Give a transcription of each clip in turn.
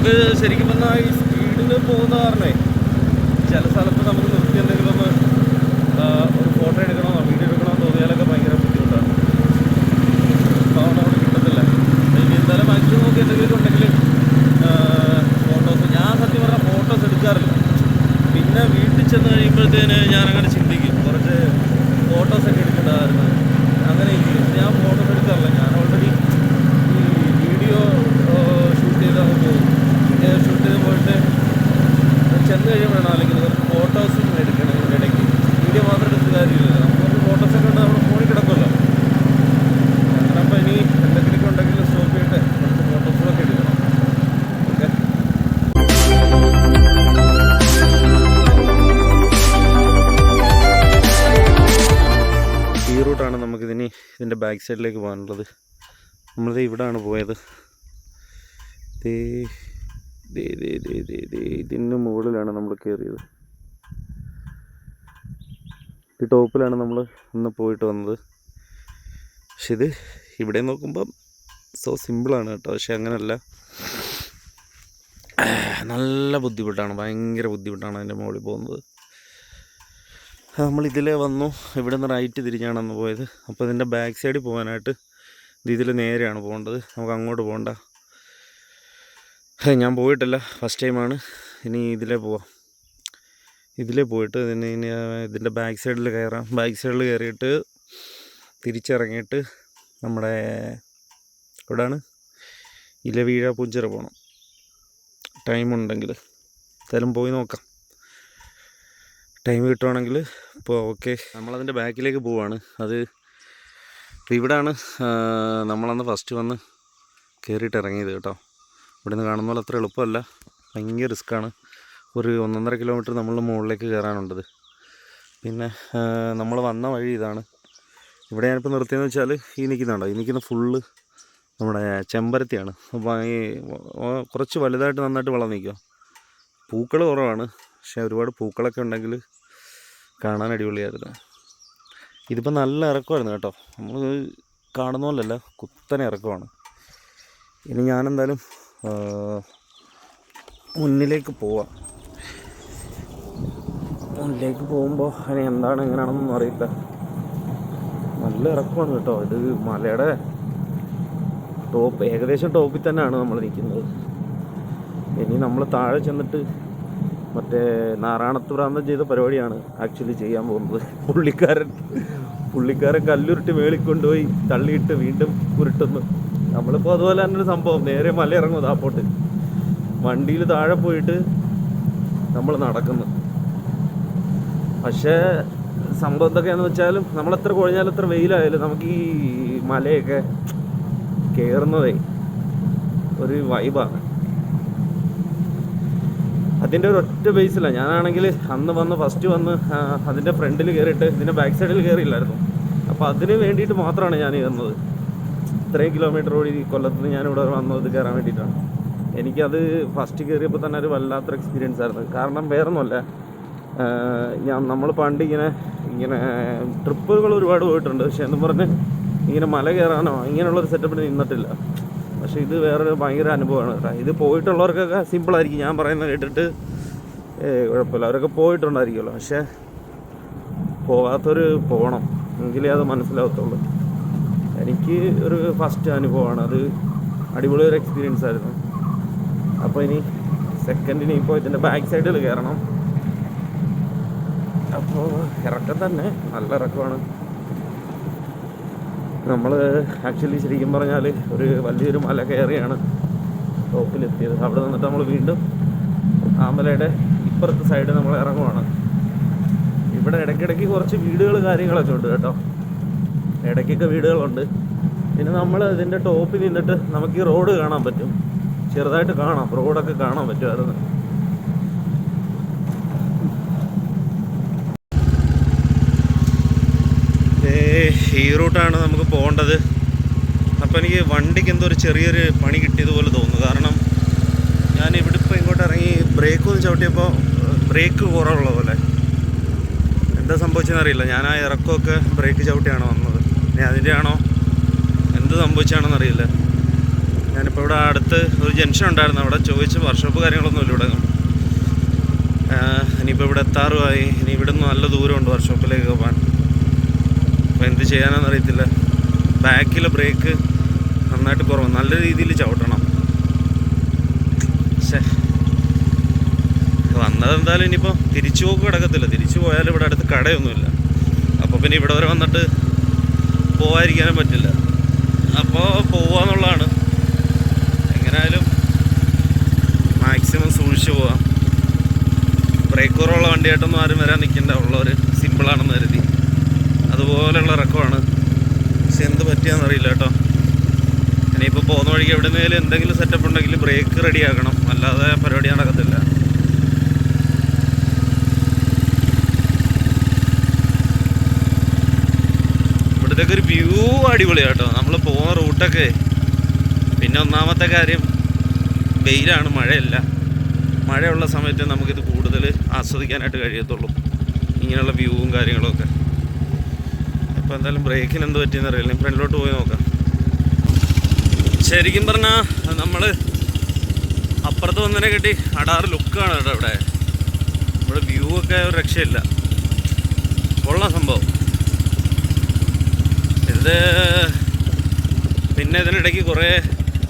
നമുക്ക് ശരിക്കും പറഞ്ഞാൽ ഈ സ്പീഡിൽ പോകുന്ന കാരണേ ചില സ്ഥലത്ത് നമുക്ക് നിർത്തി എന്തെങ്കിലും ഒന്ന് ഒരു ഫോട്ടോ എടുക്കണോ വീഡിയോ എടുക്കണോ തോന്നിയാലൊക്കെ ഭയങ്കര ബുദ്ധിമുട്ടാണ്. അപ്പോൾ അവിടെ കിട്ടത്തില്ല. ഇനി എന്തായാലും മാക്സിമം നോക്കി എന്തെങ്കിലും ഉണ്ടെങ്കിൽ ഫോട്ടോസ്, ഞാൻ സത്യം പറഞ്ഞാൽ ഫോട്ടോസ് എടുക്കാറില്ല. പിന്നെ വീട്ടിൽ ചെന്ന് കഴിയുമ്പോഴത്തേന് ഞാനങ്ങനെ ചിന്തിക്കും കുറച്ച് ഫോട്ടോസൊക്കെ എടുക്കേണ്ടതായിരുന്നു, അങ്ങനെ ഞാൻ ഫോട്ടോസ് എടുക്കാറില്ല. ഞാൻ ഓൾറെഡി ഈ വീഡിയോ ഷൂട്ട് ചെയ്ത് അങ്ങ് പോകും. ഷൂട്ട് ചെയ്ത് പോയിട്ട് ചെന്ന് കഴിയുമ്പോഴാണ് അല്ലെങ്കിൽ കുറച്ച് ഫോട്ടോസും എടുക്കണം. ഇതിൻ്റെ ഇടയ്ക്ക് വീഡിയോ മാത്രം എടുത്ത് കാര്യമില്ലല്ലോ, നമുക്ക് ഫോട്ടോസൊക്കെ ഉണ്ട് നമ്മുടെ ഫോണിൽ കിടക്കുമല്ലോ. അങ്ങനെ അപ്പോൾ ഇനി എന്തെങ്കിലുമൊക്കെ ഉണ്ടെങ്കിൽ സ്റ്റോപ്പ് ചെയ്തിട്ട് കുറച്ച് ഫോട്ടോസുകളൊക്കെ എടുക്കണം. ഓക്കെ, ഈ റൂട്ടാണ് നമുക്കിതിനി ഇതിൻ്റെ ബാക്ക് സൈഡിലേക്ക് പോകാനുള്ളത്. നമ്മളിത് ഇവിടെയാണ് പോയത്. ഇതിന് മുകളിലാണ് നമ്മൾ കയറിയത്. ഈ ടോപ്പിലാണ് നമ്മൾ ഇന്ന് പോയിട്ട് വന്നത്. പക്ഷെ ഇത് ഇവിടെ നോക്കുമ്പം സോ സിമ്പിളാണ് കേട്ടോ. പക്ഷെ അങ്ങനെയല്ല, നല്ല ബുദ്ധിമുട്ടാണ്, ഭയങ്കര ബുദ്ധിമുട്ടാണ് അതിൻ്റെ മുകളിൽ പോകുന്നത്. നമ്മൾ ഇതിലേ വന്നു, ഇവിടെ നിന്ന് റൈറ്റ് തിരിഞ്ഞാണെന്ന് പോയത്. അപ്പോൾ ഇതിൻ്റെ ബാക്ക് സൈഡിൽ പോകാനായിട്ട് ഇതിൽ നേരെയാണ് പോകേണ്ടത്, നമുക്ക് അങ്ങോട്ട് പോകണ്ട. ഞാൻ പോയിട്ടില്ല, ഫസ്റ്റ് ടൈമാണ്. ഇനി ഇതിലേ പോവാം. ഇതിലേ പോയിട്ട് ഇനി ഇതിൻ്റെ ബാക്ക് സൈഡിൽ കയറാം. ബാക്ക് സൈഡിൽ കയറിയിട്ട് തിരിച്ചിറങ്ങിയിട്ട് നമ്മുടെ എവിടെയാണ് ഇലവീഴ പൂഞ്ചിറ പോകണം. ടൈമുണ്ടെങ്കിൽ എന്തായാലും പോയി നോക്കാം, ടൈം കിട്ടുവാണെങ്കിൽ ഇപ്പോൾ. ഓക്കെ, നമ്മളതിൻ്റെ ബാക്കിലേക്ക് പോവാണ്. അത് ഇവിടെയാണ് നമ്മളന്ന് ഫസ്റ്റ് വന്ന് കയറിയിട്ട് ഇറങ്ങിയത് കേട്ടോ. ഇവിടെ നിന്ന് കാണുന്ന പോലെ അത്ര എളുപ്പമല്ല, ഭയങ്കര റിസ്ക്കാണ്. ഒരു 1.5 കിലോമീറ്റർ നമ്മൾ മുകളിലേക്ക് കയറാനുണ്ടത്. പിന്നെ നമ്മൾ വന്ന വഴി ഇതാണ്. ഇവിടെ ഞാനിപ്പോൾ നിർത്തിയെന്ന് വെച്ചാൽ ഈ നിൽക്കുന്ന ഫുള്ള് നമ്മുടെ ചെമ്പരത്തിയാണ്. കുറച്ച് വലുതായിട്ട് നന്നായിട്ട് വളം നിൽക്കുക. പൂക്കൾ കുറവാണ്, പക്ഷേ ഒരുപാട് പൂക്കളൊക്കെ ഉണ്ടെങ്കിൽ കാണാൻ അടിപൊളിയായിരുന്നു. ഇതിപ്പോൾ നല്ല ഇറക്കമായിരുന്നു കേട്ടോ, നമ്മൾ കാണുന്ന പോലല്ല, കുത്തനെ ഇറക്കമാണ്. ഇനി ഞാനെന്തായാലും മുന്നിലേക്ക് പോവാം. മുന്നിലേക്ക് പോകുമ്പോൾ അതിന് എന്താണ് എങ്ങനെയാണെന്നൊന്നും അറിയില്ല. നല്ല ഇറക്കമാണ് കേട്ടോ. ഇത് മലയുടെ ടോപ്പ്, ഏകദേശം ടോപ്പിൽ തന്നെയാണ് നമ്മൾ നിൽക്കുന്നത്. ഇനി നമ്മൾ താഴെ ചെന്നിട്ട് മറ്റേ നാറാണത്ത് ഭ്രാന്തം ചെയ്ത പരിപാടിയാണ് ആക്ച്വലി ചെയ്യാൻ പോകുന്നത്. പുള്ളിക്കാരൻ കല്ലുരുട്ടി മേളിൽ കൊണ്ടുപോയി തള്ളിയിട്ട് വീണ്ടും ഉരുട്ടുന്നു. നമ്മളിപ്പോൾ അതുപോലെ തന്നെ ഒരു സംഭവം, നേരെ മല ഇറങ്ങും താപ്പോട്ട്, വണ്ടിയിൽ താഴെ പോയിട്ട് നമ്മൾ നടക്കുന്നു. പക്ഷേ സംഭവം എന്തൊക്കെയാണെന്ന് വെച്ചാലും നമ്മളെത്ര കുഴഞ്ഞാലും എത്ര വെയിലായാലും നമുക്ക് ഈ മലയൊക്കെ കയറുന്നതേ ഒരു വൈബാണ്. അതിൻ്റെ ഒരു ഒറ്റ ബേസിലാണ്. ഞാനാണെങ്കിൽ അന്ന് ഫസ്റ്റ് വന്ന് അതിൻ്റെ ഫ്രണ്ടിൽ കയറിയിട്ട് ഇതിൻ്റെ ബാക്ക് സൈഡിൽ കയറിയില്ലായിരുന്നു. അപ്പോൾ അതിന് വേണ്ടിയിട്ട് മാത്രമാണ് ഞാൻ കയറുന്നത്. ഇത്രയും കിലോമീറ്റർ ഓടി കൊല്ലത്ത് ഞാനിവിടെ വന്നത് കയറാൻ വേണ്ടിയിട്ടാണ്. എനിക്കത് ഫസ്റ്റ് കയറിയപ്പോൾ തന്നെ ഒരു വല്ലാത്തൊരു എക്സ്പീരിയൻസ് ആയിരുന്നു. കാരണം വേറൊന്നുമല്ല, നമ്മൾ പണ്ട് ഇങ്ങനെ ട്രിപ്പുകൾ ഒരുപാട് പോയിട്ടുണ്ട്. പക്ഷെ എന്ന് പറഞ്ഞ് ഇങ്ങനെ മല കയറാനോ ഇങ്ങനെയുള്ളൊരു സെറ്റപ്പിന് നിന്നിട്ടില്ല. പക്ഷേ ഇത് വേറൊരു ഭയങ്കര അനുഭവമാണ് കേട്ടോ. ഇത് പോയിട്ടുള്ളവർക്കൊക്കെ സിമ്പിളായിരിക്കും, ഞാൻ പറയുന്നത് കേട്ടിട്ട് കുഴപ്പമില്ല, അവരൊക്കെ പോയിട്ടുണ്ടായിരിക്കുമല്ലോ. പക്ഷേ പോകാത്തൊരു പോകണം, എങ്കിലേ അത് മനസ്സിലാവത്തുള്ളൂ. എനിക്ക് ഒരു ഫസ്റ്റ് അനുഭവമാണ്, അത് അടിപൊളി ഒരു എക്സ്പീരിയൻസ് ആയിരുന്നു. അപ്പോൾ ഇനി സെക്കൻഡിന് ഇപ്പോൾ ഇതിൻ്റെ ബാക്ക് സൈഡിൽ കയറണം. അപ്പോൾ ഇറക്കം തന്നെ നല്ല ഇറക്കമാണ്. നമ്മൾ ആക്ച്വലി ശരിക്കും പറഞ്ഞാൽ ഒരു വലിയൊരു മല കയറിയാണ് ടോപ്പിലെത്തിയത്. അവിടെ നിന്നിട്ട് നമ്മൾ വീണ്ടും ആ മലയുടെ ഇപ്പുറത്തെ സൈഡ് നമ്മൾ ഇറങ്ങുവാണ്. ഇവിടെ ഇടയ്ക്കിടയ്ക്ക് കുറച്ച് വീടുകൾ കാര്യങ്ങളൊക്കെ ഉണ്ട് കേട്ടോ, ഇടയ്ക്കൊക്കെ വീടുകളുണ്ട്. പിന്നെ നമ്മൾ ഇതിൻ്റെ ടോപ്പിൽ നിന്നിട്ട് നമുക്ക് ഈ റോഡ് കാണാൻ പറ്റും, ചെറുതായിട്ട് കാണാം, റോഡൊക്കെ കാണാൻ പറ്റുമായിരുന്നു. ഈ റൂട്ടാണ് നമുക്ക് പോകേണ്ടത്. അപ്പോൾ എനിക്ക് വണ്ടിക്ക് എന്തോ ഒരു ചെറിയൊരു പണി കിട്ടിയതുപോലെ തോന്നുന്നു. കാരണം ഞാൻ ഇവിടെ ഇപ്പോൾ ഇങ്ങോട്ട് ഇറങ്ങി ബ്രേക്ക് ഒന്ന് ചവിട്ടിയപ്പോൾ ബ്രേക്ക് കുറവുള്ള പോലെ. എന്താ സംഭവിച്ചതെന്നറിയില്ല, ഞാൻ ആ ഇറക്കമൊക്കെ ബ്രേക്ക് ചവിട്ടിയാണ് വന്നത്. ഇനി അതിൻ്റെ ആണോ എന്ത് സംഭവിച്ചാണെന്നറിയില്ല. ഞാനിപ്പോൾ ഇവിടെ അടുത്ത് ഒരു ജംഗ്ഷൻ ഉണ്ടായിരുന്നു, അവിടെ ചോദിച്ച് വർക്ക്ഷോപ്പ് കാര്യങ്ങളൊന്നുമില്ല ഇവിടെ. ഇനിയിപ്പോൾ ഇവിടെ എത്താറുമായി. ഇനി ഇവിടെ നിന്ന് നല്ല ദൂരമുണ്ട് വർക്ക്ഷോപ്പിലേക്ക് പോകാൻ. അപ്പോൾ എന്ത് ചെയ്യാനാണെന്ന് അറിയത്തില്ല. ബാക്കിലെ ബ്രേക്ക് നന്നായിട്ട് കുറവ്, നല്ല രീതിയിൽ ചവിട്ടണം. പക്ഷേ വന്നത് എന്തായാലും ഇനിയിപ്പോൾ തിരിച്ചു പോക്ക് കിടക്കത്തില്ല. തിരിച്ചു പോയാലും ഇവിടെ അടുത്ത് കടയൊന്നുമില്ല. അപ്പോൾ പിന്നെ ഇവിടെ വരെ വന്നിട്ട് പോകാതിരിക്കാനും പറ്റില്ല. അപ്പോൾ പോവാന്നുള്ളതാണ്. എങ്ങനെയായാലും മാക്സിമം സൂക്ഷിച്ച് പോവാം. ബ്രേക്ക് കുറവുള്ള വണ്ടിയായിട്ടൊന്നും ആരും വരാൻ നിൽക്കേണ്ട. ഉള്ളവർ സിമ്പിളാണെന്ന് കരുതി അതുപോലെയുള്ള ഇറക്കമാണ്. പക്ഷെ എന്ത് പറ്റിയാണെന്നറിയില്ല കേട്ടോ. ഇനിയിപ്പോൾ പോകുന്ന വഴിക്ക് എവിടെയെങ്കിലും എന്തെങ്കിലും സെറ്റപ്പ് ഉണ്ടെങ്കിൽ ബ്രേക്ക് റെഡിയാക്കണം, അല്ലാതെ പരിപാടി നടക്കത്തില്ല. ഇവിടത്തേക്ക് ഒരു വ്യൂ അടിപൊളിയാണ് കേട്ടോ, നമ്മൾ പോകുന്ന റൂട്ടൊക്കെ. പിന്നെ ഒന്നാമത്തെ കാര്യം വെയിലാണ്, മഴയല്ല. മഴയുള്ള സമയത്ത് നമുക്കിത് കൂടുതൽ ആസ്വദിക്കാനായിട്ട് കഴിയത്തുള്ളൂ, ഇങ്ങനെയുള്ള വ്യൂവും കാര്യങ്ങളൊക്കെ. അപ്പോൾ എന്തായാലും ബ്രേക്കിന് എന്ത് പറ്റിയെന്ന് അറിയില്ല. ഫ്രണ്ടിലോട്ട് പോയി നോക്കാം. ശരിക്കും പറഞ്ഞാൽ നമ്മൾ അപ്പുറത്ത് വന്നതിനെ കിട്ടി അടാറ് ലുക്കാണ് കേട്ടോ ഇവിടെ. ഇവിടെ വ്യൂ ഒക്കെ ഒരു രക്ഷയില്ല, കൊള്ളാം സംഭവം ഇത്. പിന്നെ ഇതിനിടയ്ക്ക് കുറേ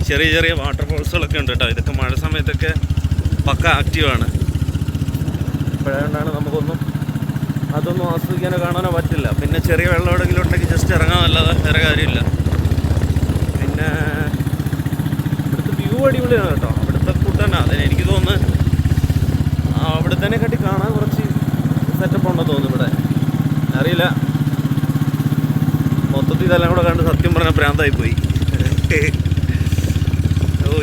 ചെറിയ ചെറിയ വാട്ടർഫോൾസുകളൊക്കെ ഉണ്ട് കേട്ടോ. ഇതൊക്കെ മഴ സമയത്തൊക്കെ പക്ക ആക്റ്റീവാണ്. അപ്പോഴാണ് നമുക്കൊന്നും അതൊന്നും ആസ്വദിക്കാനോ കാണാനോ പറ്റില്ല. പിന്നെ ചെറിയ വെള്ളം എവിടെയെങ്കിലും ഉണ്ടെങ്കിൽ ജസ്റ്റ് ഇറങ്ങാനല്ലാതെ വേറെ കാര്യമില്ല. പിന്നെ ഇവിടുത്തെ വ്യൂ അടിപൊളിയാണ് കേട്ടോ. അവിടുത്തെ ഫുഡാണ് അതിന് എനിക്ക് തോന്നുന്നു അവിടുത്തെ കാട്ടി കാണാൻ കുറച്ച് സെറ്റപ്പ് ഉണ്ടെന്ന് തോന്നുന്നു ഇവിടെ. അറിയില്ല, മൊത്തത്തിൽ ഇതെല്ലാം കൂടെ കണ്ട് സത്യം പറഞ്ഞാൽ ഭ്രാന്തായിപ്പോയി.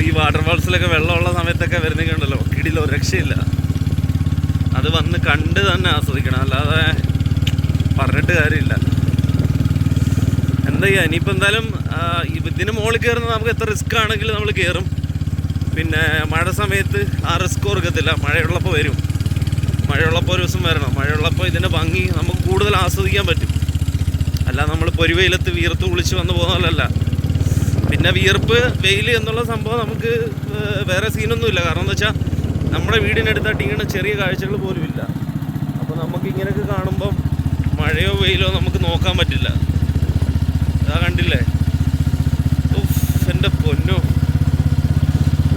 ഈ വാട്ടർഫാൾസിലൊക്കെ വെള്ളമുള്ള സമയത്തൊക്കെ വരുന്നൊക്കെയുണ്ടല്ലോ, കിടിലോ രക്ഷയില്ല. അത് വന്ന് കണ്ട് തന്നെ ആസ്വദിക്കണം, അല്ലാതെ പറഞ്ഞിട്ട് കാര്യമില്ല. എന്താ ചെയ്യുക, ഇനിയിപ്പോൾ എന്തായാലും ഇതിന് മുകളിൽ കയറുന്നത് നമുക്ക് എത്ര റിസ്ക് ആണെങ്കിലും നമ്മൾ കയറും. പിന്നെ മഴ സമയത്ത് ആ റിസ്ക് ഓർക്കത്തില്ല. മഴയുള്ളപ്പോൾ വരും, മഴയുള്ളപ്പോൾ ഒരു ദിവസം വരണം. മഴയുള്ളപ്പോൾ ഇതിൻ്റെ ഭംഗി നമുക്ക് കൂടുതൽ ആസ്വദിക്കാൻ പറ്റും. അല്ല നമ്മൾ പൊരിവെയിലത്ത് വീർത്ത് കുളിച്ച് വന്ന് പോകുന്ന പോലല്ല. പിന്നെ വിയർപ്പ് വെയിൽ എന്നുള്ള സംഭവം നമുക്ക് വേറെ സീനൊന്നുമില്ല. കാരണം എന്താ വെച്ചാൽ നമ്മുടെ വീടിനടുത്തായിട്ട് ഇങ്ങനെ ചെറിയ കാഴ്ചകൾ പോലും ഇല്ല. അപ്പോൾ നമുക്ക് ഇങ്ങനെയൊക്കെ കാണുമ്പം മഴയോ വെയിലോ നമുക്ക് നോക്കാൻ പറ്റില്ല. ഇതാ കണ്ടില്ലേ, എൻ്റെ പൊന്നോ,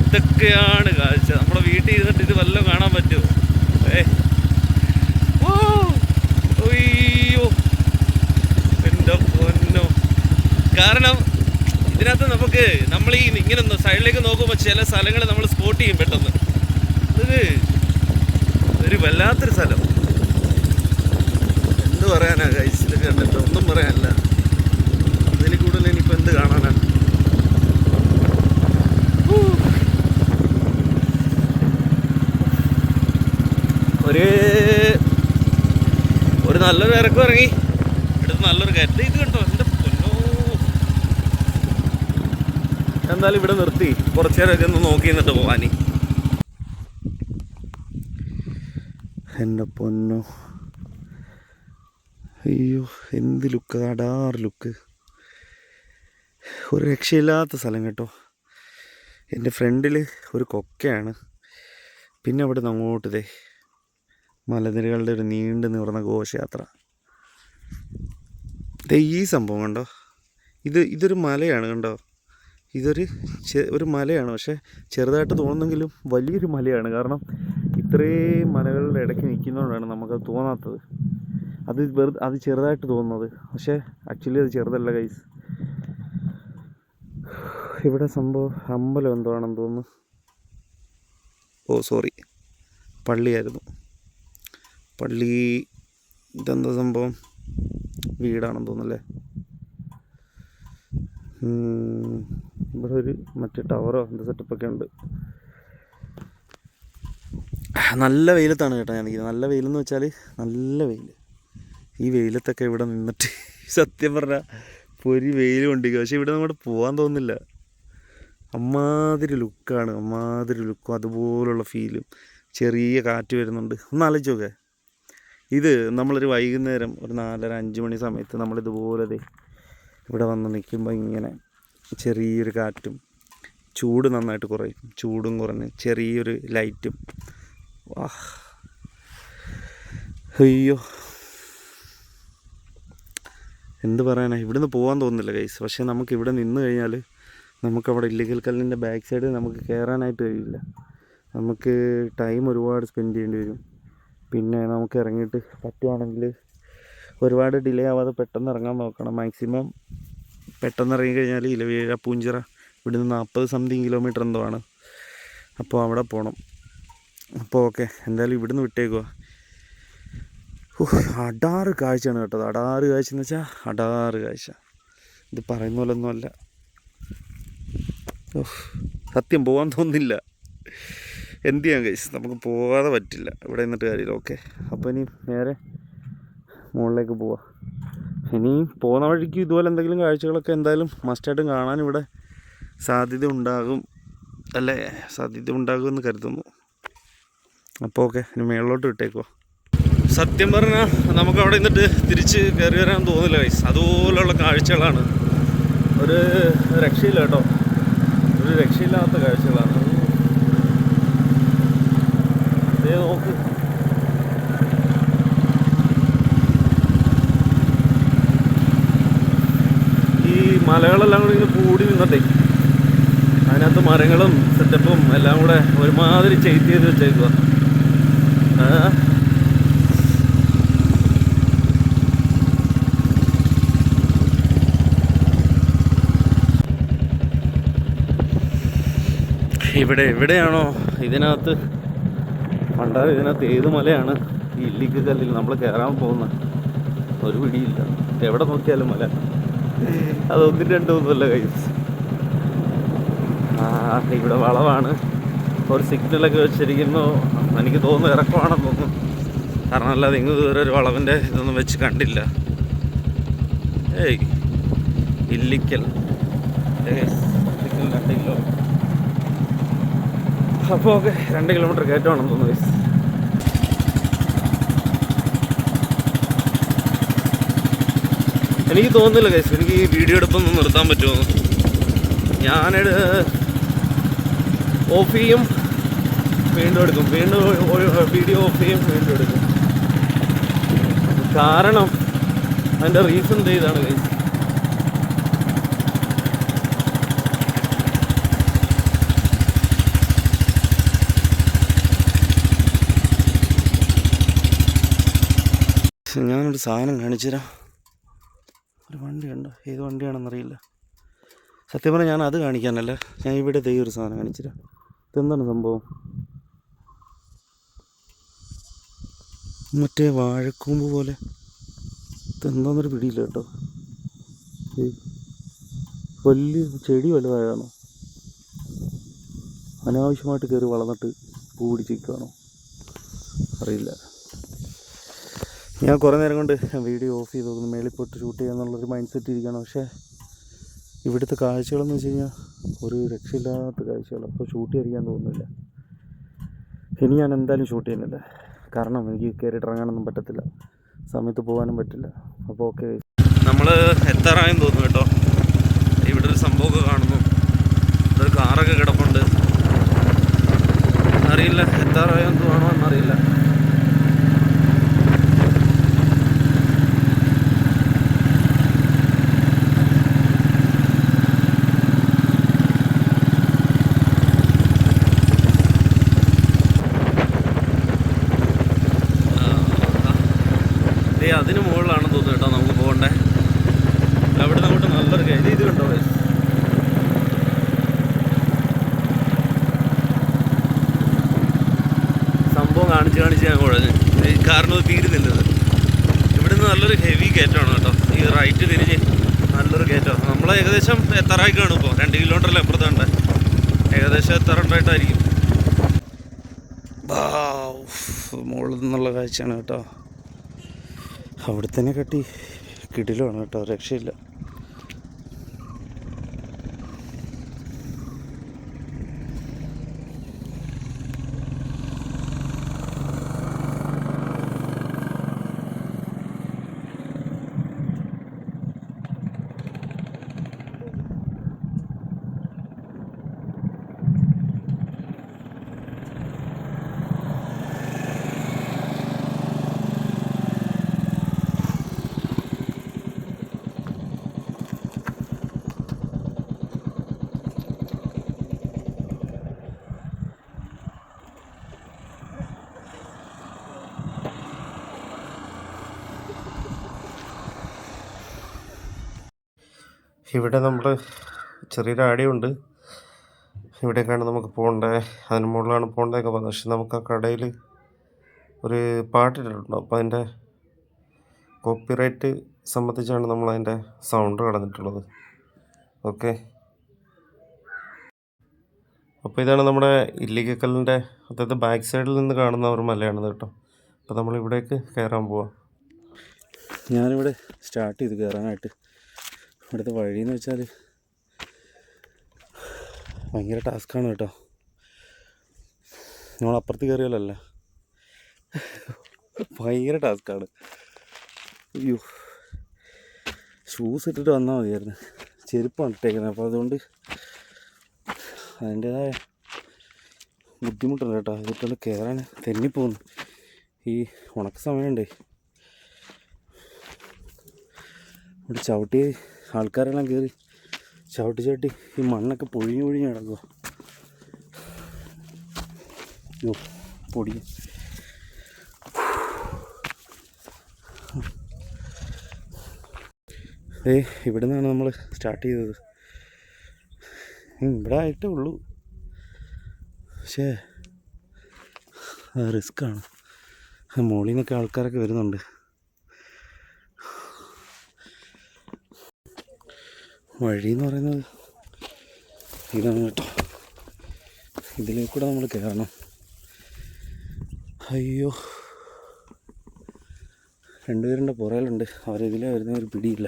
ഇതൊക്കെയാണ് കാഴ്ച. നമ്മുടെ വീട്ടിൽ ഇരുന്നിട്ട് ഇത് വല്ലതും കാണാൻ പറ്റുമോ? അയ്യോ എൻ്റെ പൊന്നോ. കാരണം ഇതിനകത്ത് നമുക്ക് നമ്മൾ ഈ ഇങ്ങനെ സൈഡിലേക്ക് നോക്കുമ്പോൾ ചില സ്ഥലങ്ങൾ നമ്മൾ സ്പോട്ട് ചെയ്യും പെട്ടെന്ന്. ഇത് ഒരു വല്ലാത്തൊരു സ്ഥലം. എന്ത് പറയാനാ ഗൈസ്, ഇത് കണ്ടിട്ട് ഒന്നും പറയാനില്ല. അതിൽ കൂടുതൽ ഇനിയിപ്പോൾ എന്ത് കാണാനാണ്. ഒരു നല്ലൊരു ഇറക്കം ഇറങ്ങി എടുത്ത് നല്ലൊരു കയറ്റം. ഇത് കണ്ടോ എൻ്റെ പൊന്നോ. എന്തായാലും ഇവിടെ നിർത്തി കുറച്ചു നേരമൊക്കെ ഒന്ന് നോക്കി നിന്നിട്ട് പോവാനി. എൻ്റെ പൊന്നോ, അയ്യോ എന്ത് ലുക്ക്, അടാറ് ലുക്ക്, ഒരു രക്ഷയില്ലാത്ത സ്ഥലം കേട്ടോ. എൻ്റെ ഫ്രണ്ടിൽ ഒരു കൊക്കയാണ്. പിന്നെ അവിടെ നിന്ന് അങ്ങോട്ട് ദേ മലനിരകളുടെ ഒരു നീണ്ടു നിവർന്ന ഘോഷയാത്ര. ഈ സംഭവം കണ്ടോ, ഇതൊരു മലയാണ് കണ്ടോ. ഒരു മലയാണ്, പക്ഷേ ചെറുതായിട്ട് തോന്നുന്നെങ്കിലും വലിയൊരു മലയാണ്. കാരണം ഇത്രയും മലകളുടെ ഇടയ്ക്ക് നിൽക്കുന്നതുകൊണ്ടാണ് നമുക്കത് തോന്നാത്തത്. അത് ചെറുതായിട്ട് തോന്നുന്നത്, പക്ഷേ ആക്ച്വലി അത് ചെറുതല്ല ഗൈസ്. ഇവിടെ സംഭവം അമ്പലം എന്തോ ആണെന്ന് തോന്നുന്നു. സോറി, പള്ളിയായിരുന്നു. പള്ളി ഇതെന്താ സംഭവം, വീടാണെന്ന് തോന്നുന്നല്ലേ. ഇവിടെ ഒരു മറ്റേ ടവറോ എന്താ സെറ്റപ്പൊക്കെ ഉണ്ട്. നല്ല വെയിലത്താണ് കേട്ടോ ഞാനിരിക്കുന്നത്. നല്ല വെയിലെന്ന് വെച്ചാൽ നല്ല വെയിൽ. ഈ വെയിലത്തൊക്കെ ഇവിടെ നിന്നിട്ട് സത്യം പറഞ്ഞാൽ പൊരി വെയിൽ കൊണ്ടിരിക്കുക. പക്ഷെ ഇവിടെ അങ്ങോട്ട് പോകാൻ തോന്നുന്നില്ല. അമ്മാതിരി ലുക്കാണ്, അമ്മാതിരി ലുക്കും അതുപോലുള്ള ഫീലും. ചെറിയ കാറ്റ് വരുന്നുണ്ട്. ഒന്ന് ആലോചിച്ച് നോക്കേ. ഇത് നമ്മളൊരു വൈകുന്നേരം ഒരു 4:30-5 മണി സമയത്ത് നമ്മളിതുപോലെ ഇവിടെ വന്ന് നിൽക്കുമ്പോൾ ഇങ്ങനെ ചെറിയൊരു കാറ്റും ചൂട് നന്നായിട്ട് കുറയും. ചൂടും കുറഞ്ഞ് ചെറിയൊരു ലൈറ്റും. വാ, അയ്യോ, എന്ത് പറയാനാണ്, ഇവിടുന്ന് പോകാൻ തോന്നുന്നില്ല ഗൈസ്. പക്ഷേ നമുക്ക് ഇവിടെ നിന്ന് കഴിഞ്ഞാൽ നമുക്കവിടെ ഇല്ലിക്കൽ കല്ലിൻ്റെ ബാക്ക് സൈഡ് നമുക്ക് കയറാനായിട്ട് കഴിയില്ല. നമുക്ക് ടൈം ഒരുപാട് സ്പെൻഡ് ചെയ്യേണ്ടി വരും. പിന്നെ നമുക്ക് ഇറങ്ങിയിട്ട് പറ്റുവാണെങ്കിൽ ഒരുപാട് ഡിലേ ആവാതെ പെട്ടെന്ന് ഇറങ്ങാൻ നോക്കണം. മാക്സിമം പെട്ടെന്ന് ഇറങ്ങിക്കഴിഞ്ഞാൽ ഇലവേഴ പൂഞ്ചിറ ഇവിടുന്ന് 40 സംതിങ് കിലോമീറ്റർ എന്തോ ആണ്. അപ്പോൾ അവിടെ പോകണം. അപ്പോൾ ഓക്കെ, എന്തായാലും ഇവിടുന്ന് വിട്ടേക്കുക. അടാറ് കാഴ്ചയാണ് കേട്ടത്. അടാറ് കാഴ്ച എന്ന് വെച്ചാൽ അടാറ് കാഴ്ച. ഇത് പറയുന്ന പോലെ ഒന്നുമല്ല. സത്യം പോകാൻ തോന്നുന്നില്ല. എന്ത് ചെയ്യാൻ ഗൈസ്, നമുക്ക് പോകാതെ പറ്റില്ല. ഇവിടെ നിന്നിട്ട് കാര്യമില്ല. ഓക്കെ, അപ്പോൾ ഇനി നേരെ മുകളിലേക്ക് പോവാം. ഇനി പോകുന്ന വഴിക്ക് ഇതുപോലെ എന്തെങ്കിലും കാഴ്ചകളൊക്കെ എന്തായാലും മസ്റ്റായിട്ടും കാണാൻ ഇവിടെ സാധ്യത ഉണ്ടാകും എന്ന് കരുതുന്നു. അപ്പോൾ ഓക്കെ, ഇനി മേളിലോട്ട് വിട്ടേക്കുവാ. സത്യം പറഞ്ഞാൽ നമുക്ക് അവിടെ നിന്നിട്ട് തിരിച്ച് കയറി വരാൻ തോന്നില്ല ഗൈസ്. അതുപോലെയുള്ള കാഴ്ചകളാണ്. ഒരു രക്ഷയില്ല കേട്ടോ, ഒരു രക്ഷയില്ലാത്ത കാഴ്ചകളാണ്. അതേ നോക്ക്, ഈ മലകളെല്ലാം കൂടി ഇങ്ങനെ കൂടി നിന്നിട്ടേ അതിനകത്ത് മരങ്ങളും സെറ്റപ്പും എല്ലാം കൂടെ ഒരുമാതിരി ചെയ്ത് വെച്ചേക്കുക. എവിടെയാണോ ഇതിനകത്ത് പണ്ടാരം, ഇതിനകത്ത് ഏത് മലയാണ് ഈ ഇല്ലിക്കൽ കല്ലിൽ നമ്മൾ കയറാൻ പോകുന്നത് ഒരു പിടിയില്ല. എവിടെ നോക്കിയാലും മല. അതൊന്നും രണ്ടൊന്നുമല്ല ഗൈസ്. ഇവിടെ വളവാണ്. ഒരു സിഗ്നലൊക്കെ വെച്ചിരിക്കുന്നു. എനിക്ക് തോന്നുന്നു ഇറക്കമാണെന്ന് തോന്നുന്നു. കാരണം അല്ലാതെ ഇങ്ങ് ഇതുവരെ ഒരു വളവിൻ്റെ ഇതൊന്നും വെച്ച് കണ്ടില്ല. ഇല്ലിക്കൽ 2 കിലോമീറ്റർ. അപ്പോൾ ഓക്കെ, 2 കിലോമീറ്റർ കയറ്റമാണെന്ന് തോന്നുന്നു ഗൈസ്. എനിക്ക് തോന്നുന്നില്ല ഗൈസ് എനിക്ക് ഈ വീഡിയോ എടുപ്പൊന്നും നിർത്താൻ പറ്റുമോ. ഞാൻ ഓഫ് ചെയ്യും, വീണ്ടും എടുക്കും, വീണ്ടും വീഡിയോ ഓഫ് ചെയ്യും, വീണ്ടും എടുക്കും. കാരണം അതിൻ്റെ റീസൺ ഇതാണ് ഗൈസ്. ഞാനൊരു സാധനം കാണിച്ചു തരാം. ഒരു വണ്ടി കണ്ടോ, ഏത് വണ്ടിയാണെന്നറിയില്ല. സത്യം പറഞ്ഞാൽ ഞാൻ അത് കാണിക്കാനല്ല, ഞാൻ ഇവിടെ ഒരു സാധനം കാണിച്ചു തരാം. ഇതെന്താണ് സംഭവം? മറ്റേ വാഴക്കൂമ്പ് പോലെ. ഇതെന്താന്നൊരു പിടിയില്ല കേട്ടോ. വലിയ ചെടി വലുതായതാണോ, അനാവശ്യമായിട്ട് കയറി വളർന്നിട്ട് പൂ പിടിച്ചിരിക്കുകയാണോ അറിയില്ല. ഞാൻ കുറേ നേരം കൊണ്ട് വീഡിയോ ഓഫ് ചെയ്ത് നോക്കുന്നു, മേളിൽ പോയിട്ട് ഷൂട്ട് ചെയ്യാന്നുള്ളൊരു മൈൻഡ് സെറ്റ് ഇരിക്കുകയാണ്. പക്ഷേ ഇവിടുത്തെ കാഴ്ചകളെന്ന് വെച്ച് കഴിഞ്ഞാൽ ഒരു രക്ഷയില്ലാത്ത കാഴ്ചകൾ. അപ്പോൾ ഷൂട്ട് ചെയ്യാൻ തോന്നുന്നില്ല. ഇനി ഞാൻ എന്തായാലും ഷൂട്ട് ചെയ്യുന്നില്ല. കാരണം എനിക്ക് കയറിയിട്ട് ഇറങ്ങാനൊന്നും പറ്റത്തില്ല, സമയത്ത് പോകാനും പറ്റില്ല. അപ്പോൾ ഓക്കെ, നമ്മൾ എത്താറായെന്ന് തോന്നുന്നു കേട്ടോ. ഇവിടെ ഒരു സംഭവമൊക്കെ കാണുന്നു, ഒരു കാറൊക്കെ കിടപ്പുണ്ട്. അറിയില്ല എത്താറായെന്ന് വേണോ എന്നറിയില്ല. അതിന് മുകളിലാണെന്ന് തോന്നുന്നു കേട്ടോ നമുക്ക് പോകണ്ടേ. അവിടെ അങ്ങോട്ട് നല്ലൊരു കാര്യം ഇത് കണ്ടോ സംഭവം കാണിച്ച് ഞാൻ കുഴഞ്ഞു. കാരണം അത് തീരുന്നില്ലത്. ഇവിടുന്ന് നല്ലൊരു ഹെവി കയറ്റമാണ് കേട്ടോ. ഈ റൈറ്റ് തിരിഞ്ഞ് നല്ലൊരു കയറ്റമാണ്. നമ്മൾ ഏകദേശം എത്താറായി കാണും. ഇപ്പോൾ 2 കിലോമീറ്ററിൽ അപ്പുറത്തുണ്ട്. ഏകദേശം എത്താറുണ്ടായിട്ടായിരിക്കും. മുകളിൽ നിന്നുള്ള കാഴ്ചയാണ് കേട്ടോ. അവിടെ തന്നെ കട്ടി കിടിലാണ് കേട്ടോ, രക്ഷയില്ല. ഇവിടെ നമ്മൾ ചെറിയൊരു ആടിയുണ്ട്. ഇവിടേക്കാണ് നമുക്ക് പോകേണ്ടത്. അതിന് മുകളിലാണ് പോകേണ്ടതൊക്കെ പറഞ്ഞത്. പക്ഷെ നമുക്ക് ആ കടയിൽ ഒരു പാട്ടിട്ടിട്ടുണ്ട്. അപ്പോൾ അതിൻ്റെ കോപ്പിറൈറ്റ് സംബന്ധിച്ചാണ് നമ്മളതിൻ്റെ സൗണ്ട് കളഞ്ഞിട്ടുള്ളത്. ഓക്കെ, അപ്പോൾ ഇതാണ് നമ്മുടെ ഇല്ലിക്കക്കല്ലിൻ്റെ, അതായത് ബാക്ക് സൈഡിൽ നിന്ന് കാണുന്ന ഒരു മലയാണ് കേട്ടോ. അപ്പോൾ നമ്മൾ ഇവിടേക്ക് കയറാൻ പോവാം. ഞാനിവിടെ സ്റ്റാർട്ട് ചെയ്ത് കയറാനായിട്ട്. ഇവിടുത്തെ വഴിയെന്ന് വെച്ചാൽ ഭയങ്കര ടാസ്ക്കാണ് കേട്ടോ. നമ്മളപ്പുറത്ത് കയറിയാലല്ല, ഭയങ്കര ടാസ്ക്കാണ്. അയ്യോ, ഷൂസ് ഇട്ടിട്ട് വന്നാൽ മതിയായിരുന്നു. ചെരുപ്പാണ് ഇട്ടേക്കുന്നത്. അപ്പോൾ അതുകൊണ്ട് അതിൻ്റേതായ ബുദ്ധിമുട്ടുണ്ട് കേട്ടോ. ഇതിട്ടുകൊണ്ട് കയറാൻ തെന്നിപ്പോകുന്നു. ഈ ഉണക്ക സമയമുണ്ടേ. ഇവിടെ ചവിട്ടി ആൾക്കാരെല്ലാം കയറി ചവിട്ടി ഈ മണ്ണൊക്കെ പൊഴിഞ്ഞ് കിടക്കുക. അയ്യോ, പൊടി. ഇവിടെ നിന്നാണ് നമ്മൾ സ്റ്റാർട്ട് ചെയ്തത്. ഇവിടെ ആയിട്ടേ ഉള്ളൂ, പക്ഷേ റിസ്ക്കാണ്. മുകളിൽ നിന്നൊക്കെ ആൾക്കാരൊക്കെ വരുന്നുണ്ട്. വഴി എന്ന് പറയുന്നത് ഇതാണ് കേട്ടോ. ഇതിലേക്കൂടെ നമ്മൾ കയറണം. അയ്യോ, രണ്ടുപേരുടെ പുറയിലുണ്ട്. അവരിതിലേ വരുന്ന ഒരു പിടിയില്ല.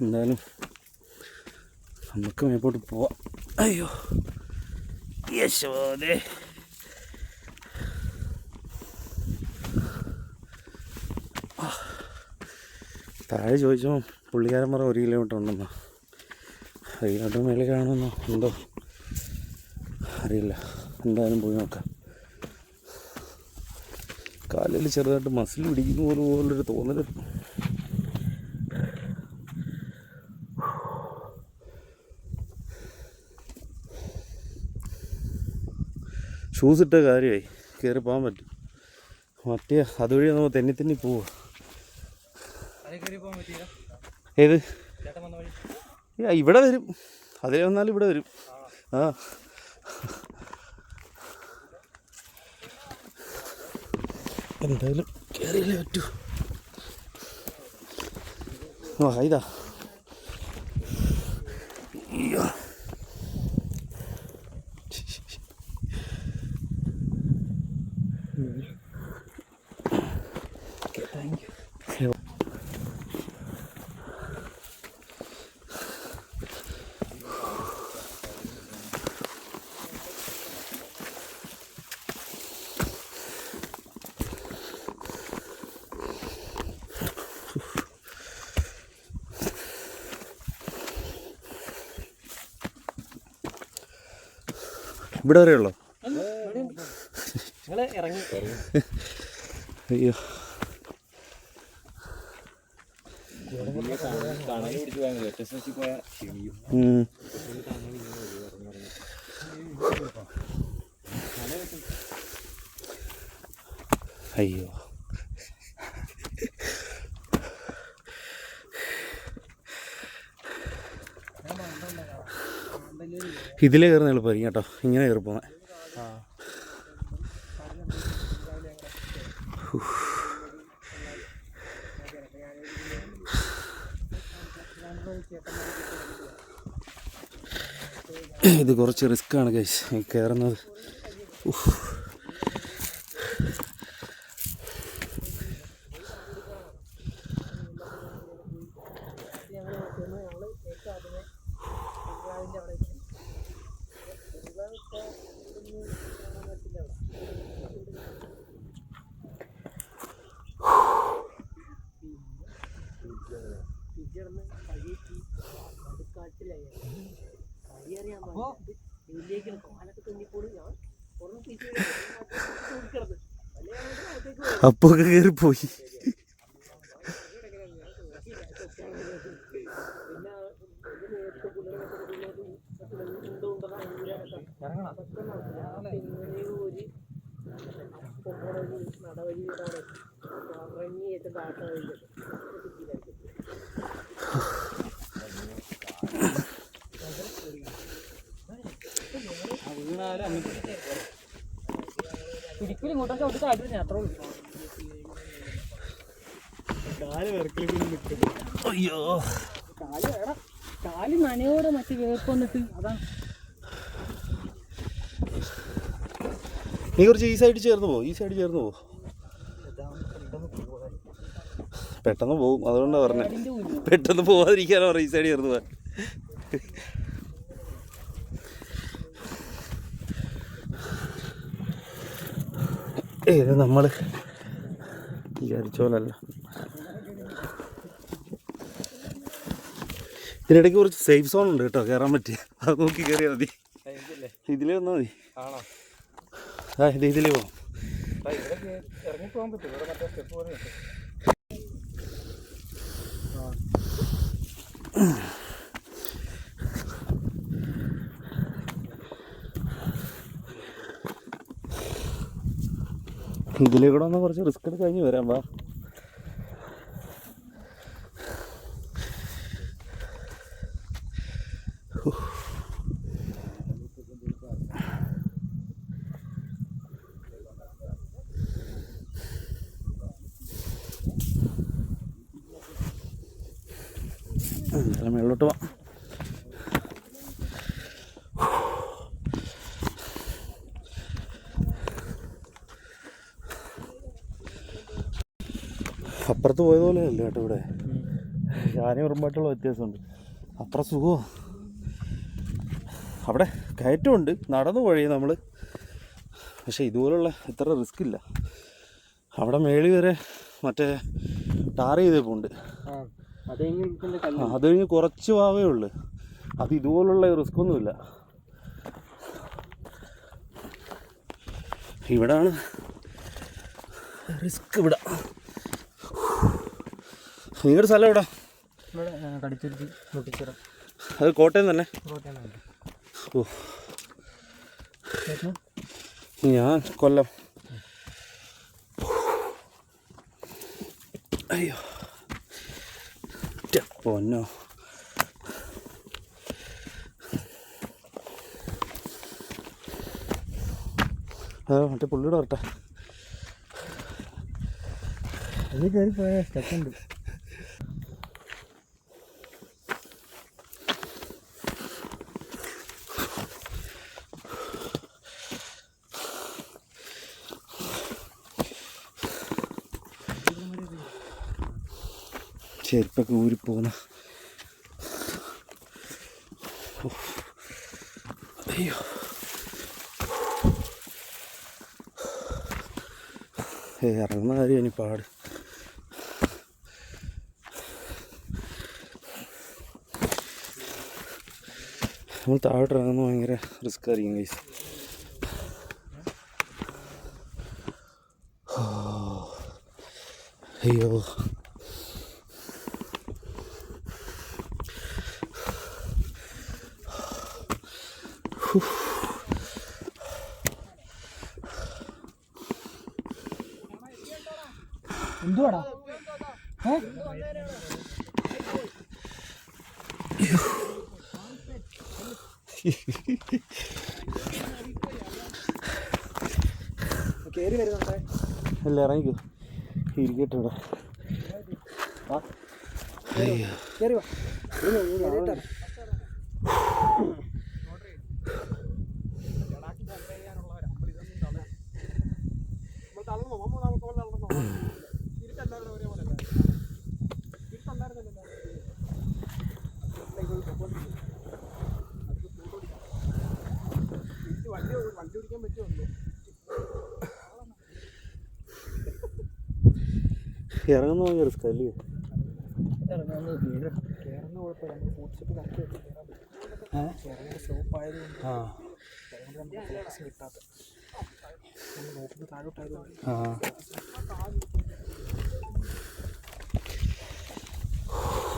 എന്തായാലും നമുക്ക് മേപ്പോട്ട് പോവാം. അയ്യോ യശോദേ, താഴെ ചോദിച്ചോ പുള്ളിക്കാരൻ പറ 1 കിലോമീറ്റർ ഉണ്ടെന്നോ. 1 കിലോമീറ്റർ മേലെ കാണുമെന്നോ എന്തോ അറിയില്ല. എന്തായാലും പോയി നോക്കാം. കാലിൽ ചെറുതായിട്ട് മസിൽ പിടിക്കുന്ന പോലൊരു തോന്നൽ. ഷൂസ് ഇട്ട കാര്യമായി കയറി പോകാൻ പറ്റും. മറ്റേ അതുവഴി നമ്മൾ തെന്നി പോവുക. ഏത് ഇവിടെ വരും, അതിൽ വന്നാലും ഇവിടെ വരും. ആ, എന്തായാലും കയറിയല്ലേ പറ്റൂ. ആ ഇതാ, അയ്യോ താങ്ക് യു. ഇവിടെ വരെയുള്ളോ? അയ്യോ, അയ്യോ ഇതിലേ കയറുന്ന എളുപ്പമായിരിക്കും കേട്ടോ. ഇങ്ങനെ കയറി പോകാൻ. ഇത് കുറച്ച് റിസ്ക്കാണ് ഗൈസ് കയറുന്നത്. അപ്പൊ കയറിപ്പോയി. പിടിക്കൽ ഇങ്ങോട്ടൊക്കെ അവിടെ കാട്ടില്ല അത്ര അയ്യോ കാല് നനയോടെ മറ്റു വേർപ്പ് വന്നിട്ട് അതാണ്. നീ കുറച്ച് ഈ സൈഡിൽ ചേർന്ന് പോകും, ഈ സൈഡിൽ ചേർന്ന് പോകും, പെട്ടെന്ന് പോകും. അതുകൊണ്ടാണ് പറഞ്ഞത് പെട്ടെന്ന് പോവാതിരിക്കാനോ പറയും ഈ സൈഡിൽ ചേർന്ന് പോകാൻ. ഇത് നമ്മൾ വിചാരിച്ച പോലല്ല. ഇതിനിടയ്ക്ക് കുറച്ച് സേഫ് സോൺ ഉണ്ട് കേട്ടോ, കയറാൻ പറ്റിയ. അത് നോക്കി കയറിയാൽ മതി. ഇതിലേ വന്നാൽ മതി. ഇതിലേ പോവാം. ഇറങ്ങിപ്പോകാൻ പറ്റും. ഇവിടെ മറ്റേ സ്റ്റെപ്പ് പോലെ ഉണ്ട്. ഇതിലേ കൂടെ ഒന്ന് കുറച്ച് റിസ്ക് എടുത്ത് കഴിഞ്ഞ് വരാം. വാ, മേളിലോട്ട് പോവാം. അപ്പുറത്ത് പോയതുപോലെ അല്ല കേട്ടോ ഇവിടെ. ഞാനും ഉറമ്പായിട്ടുള്ള വ്യത്യാസമുണ്ട്. അത്ര സുഖമോ. അവിടെ കയറ്റമുണ്ട്, നടന്നു പോയി നമ്മൾ. പക്ഷേ ഇതുപോലുള്ള ഇത്ര റിസ്ക് ഇല്ല. അവിടെ മേളി വരെ മറ്റേ ടാർ ചെയ്തേപ്പുണ്ട്. അത് കഴിഞ്ഞ് കുറച്ച് ഭാവേ ഉള്ളു. അത് ഇതുപോലുള്ള റിസ്ക് ഒന്നുമില്ല. ഇവിടാണ് റിസ്ക്. ഇവിടെ നിങ്ങളുടെ സ്ഥലം എവിടെ? അത് കോട്ടയം തന്നെ. ഓ, ഞാൻ കൊല്ലം. അയ്യോ പൊന്നോ. മറ്റേ പുള്ളിയുടെ വരട്ടെ. അത് കയറി പോയ സ്റ്റെപ്പുണ്ട്. ചെരുപ്പൊക്കെ ഊരിപ്പോകുന്ന. അയ്യോ, ഇറങ്ങുന്ന കാര്യം ഇനി പാട്. നമ്മൾ താഴോട്ട് ഇറങ്ങുന്ന ഭയങ്കര റിസ്ക് ആയിരിക്കും ഗൈസ്. അയ്യോ, എന്തുവാടാ? കേറി വരുന്നുണ്ടേ. അല്ല, ഇറങ്ങിക്കോ, ഇരിക്കട്ടെ ഇവിടെ. കേറി വാ. ഇറങ്ങുന്ന ഭയങ്കര റിസ്ക് അല്ലേ?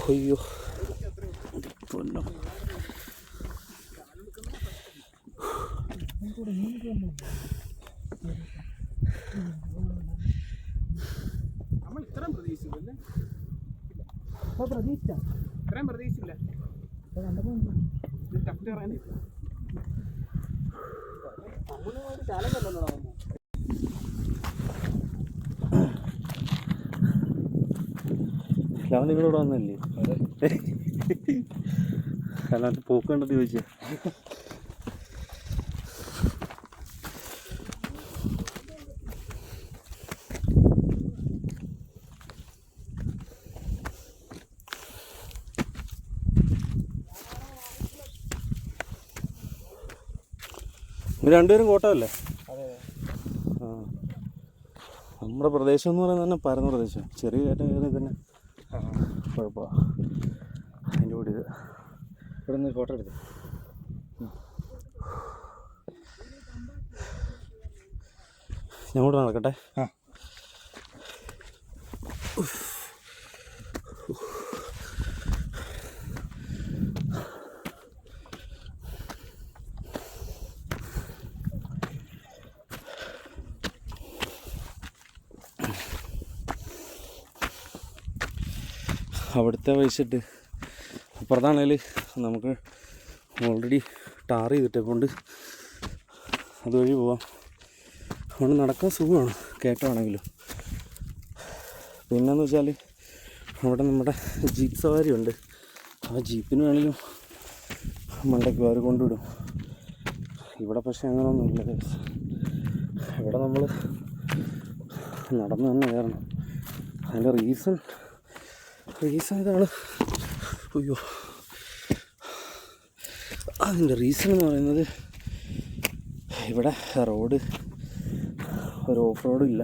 അയ്യോ പൊന്നോ. നമ്മൾ ഇത്രയും പ്രതീക്ഷിച്ചില്ലേ? ഇത്രയും പ്രതീക്ഷിച്ചില്ല. ഞാൻ നിങ്ങളിവിടെ വന്നല്ലേ? അല്ലാണ്ട് പോക്ക് കണ്ടത് ചോദിച്ചാ. രണ്ടുപേരും കോട്ടമല്ലേ? ആ, നമ്മുടെ പ്രദേശം എന്ന് പറയുന്നത് തന്നെ പരന്ന പ്രദേശം. ചെറിയ കയറ്റം കയറി തന്നെ കുഴപ്പമാണ്. അതിൻ്റെ കൂടി ഇത് ഇവിടെ നിന്ന് ഫോട്ടോ എടുത്ത് ഞാൻ കൂടെ നടക്കട്ടെ. ആ അവിടുത്തെ വഴിച്ചിട്ട് അപ്പുറത്താണേൽ നമുക്ക് ഓൾറെഡി ടാർ ചെയ്തിട്ടേക്കൊണ്ട് അതുവഴി പോവാം. അതുകൊണ്ട് നടക്കാൻ സുഖമാണ് കയറ്റമാണെങ്കിലും. പിന്നെന്ന് വെച്ചാൽ അവിടെ നമ്മുടെ ജീപ്പ് സവാരി ഉണ്ട്. ആ ജീപ്പിന് വേണമെങ്കിലും മണ്ടയ്ക്ക് അവർ കൊണ്ടുവിടും. ഇവിടെ പക്ഷേ അങ്ങനെയൊന്നുമില്ല. ഇവിടെ നമ്മൾ നടന്ന് തന്നെ കയറണം. അതിൻ്റെ റീസൺ ഇതാണ്. അയ്യോ, അതിൻ്റെ റീസൺ എന്ന് പറയുന്നത് ഇവിടെ റോഡ് ഒരു ഓഫ് റോഡും ഇല്ല,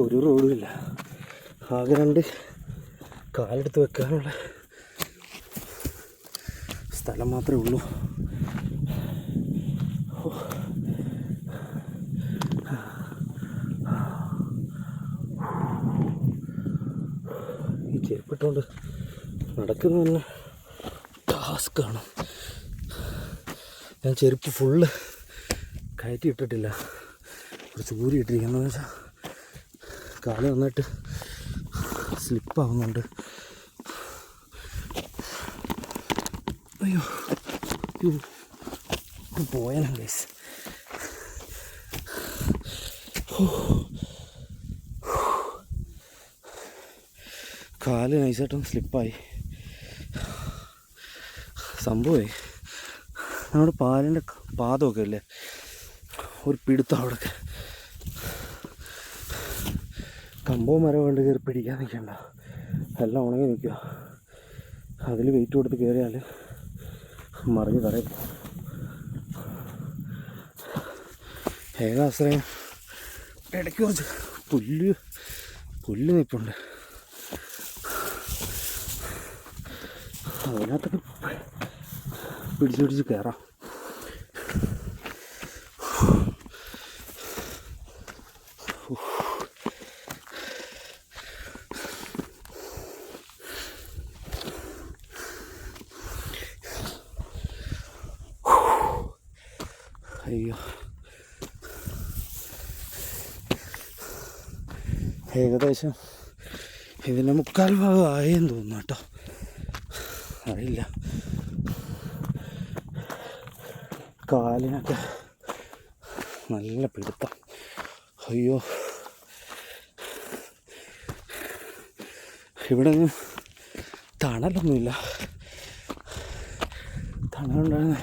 ഒരു റോഡും ഇല്ല. ആകെ 2 കാലെടുത്ത് വെക്കാനുള്ള സ്ഥലം മാത്രമേ ഉള്ളൂ. ഈ ചെരുപ്പിട്ടുകൊണ്ട് നടക്കുന്നത് തന്നെ ടാസ്ക്കാണ്. ഞാൻ ചെരുപ്പ് ഫുള്ള് കയറ്റി ഇട്ടിട്ടില്ല, കുറച്ച് ഊരി ഇട്ടിരിക്കുന്നതെന്ന് വെച്ചാൽ കാല് നന്നായിട്ട് സ്ലിപ്പാവുന്നുണ്ട്. അയ്യോ പോയാലും ഗൈസ്. കാല് നൈസായിട്ടും സ്ലിപ്പായി. സംഭവമേ നമ്മുടെ പാലിൻ്റെ പാദമൊക്കെ അല്ലേ ഒരു പിടുത്തം. അവിടെയൊക്കെ കമ്പോ മരം കൊണ്ട് കയറി പിടിക്കാൻ നിൽക്കണ്ട, എല്ലാം ഉണങ്ങി നിൽക്കുക. അതിൽ വെയിറ്റ് കൊടുത്ത് കയറിയാൽ മറിഞ്ഞ് തറയും. ഏകാശ്രയം ഇടയ്ക്ക് കുറച്ച് പുല്ല് നിൽപ്പുണ്ട്. അതിനകത്തൊക്കെ പിടിച്ച് കയറാം. അയ്യോ, ഏകദേശം ഇതിൻ്റെ 3/4 ഭാഗം ആയെന്ന് തോന്നുന്നു കേട്ടോ, അറിയില്ല. കാലിനൊക്കെ നല്ല പിടുത്തം. അയ്യോ, ഇവിടെ ഒന്നും തണലൊന്നുമില്ല. തണലുണ്ടാകുന്ന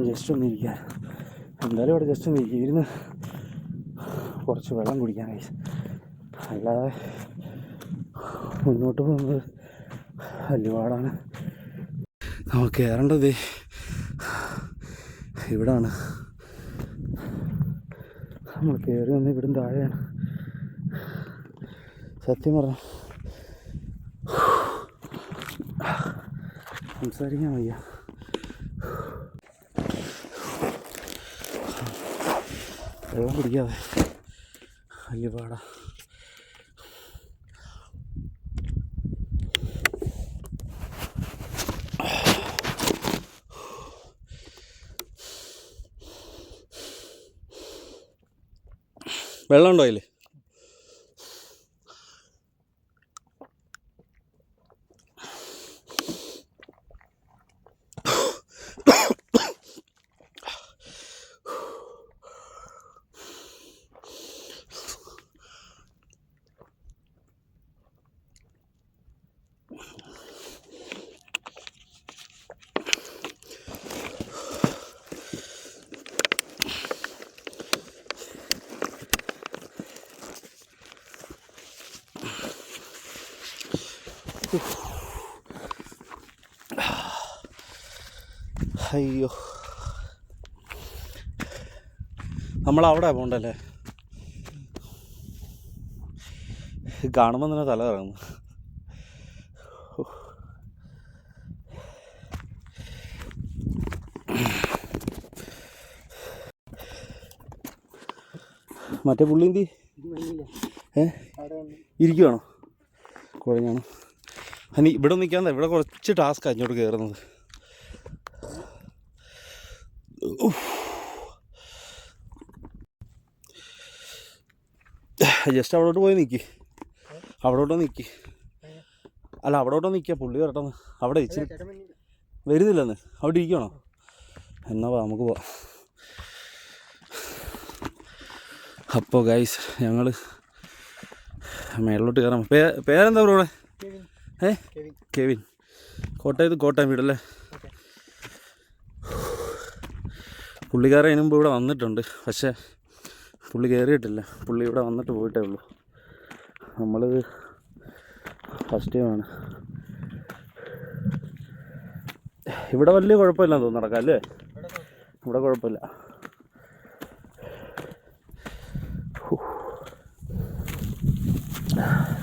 ജസ്റ്റ് ഒന്ന് ഇരിക്കാൻ. എന്തായാലും ഇവിടെ ജസ്റ്റ് ഒന്ന് ഇരുന്ന് കുറച്ച് വെള്ളം കുടിക്കാനായി. അല്ലാതെ മുന്നോട്ട് പോകുന്നത് വലിയ പാടാണ്. നമുക്ക് കയറേണ്ടത് ഇവിടാണ്. നമ്മൾ കയറി വന്ന് ഇവിടുന്ന് താഴെയാണ്. സത്യം പറഞ്ഞ സംസാരിക്കാൻ വയ്യ. വെള്ളം കുടിക്കാതെ വലിയ പാടാ. വെള്ളം ഉണ്ടോ അതിൽ? അയ്യോ, നമ്മളവിടെ പോകണ്ടല്ലേ? കാണുമ്പോൾ തന്നെ തല കറങ്ങുന്നു. മറ്റേ പുള്ളി എന്തി ഇരിക്കുവാണോ? കുഴഞ്ഞാണോ? അനി ഇവിടെ നിൽക്കാതെ, ഇവിടെ കുറച്ച് ടാസ്ക് അങ്ങോട്ട് കയറുന്നത്. ജസ്റ്റ് അവിടോട്ട് പോയി നിൽക്കി, അവിടോട്ട് നിൽക്കി. അല്ല, അവിടോട്ട് നിൽക്കുക, പുള്ളി വരട്ടെന്ന്. അവിടെ ഇച്ചിരി വരുന്നില്ലെന്ന്. അവിടെ ഇരിക്കണോ? എന്നാ നമുക്ക് പോവാം. അപ്പോൾ ഗൈസ്, ഞങ്ങൾ മേളിലോട്ട് കയറാം. പേരെന്താ ബ്രോ ഇവിടെ? കെവിൻ. കോട്ടയം വീടല്ലേ? പുള്ളിക്കാരൻ അതിന് മുമ്പ് ഇവിടെ വന്നിട്ടുണ്ട്, പക്ഷേ പുള്ളി കയറിയിട്ടില്ല. പുള്ളി ഇവിടെ വന്നിട്ട് പോയിട്ടേ ഉള്ളൂ. നമ്മളിത് ഫസ്റ്റ് ടൈമാണ്. ഇവിടെ വലിയ കുഴപ്പമില്ലെന്ന് തോന്നുന്നു നടക്കാം അല്ലേ? ഇവിടെ കുഴപ്പമില്ല.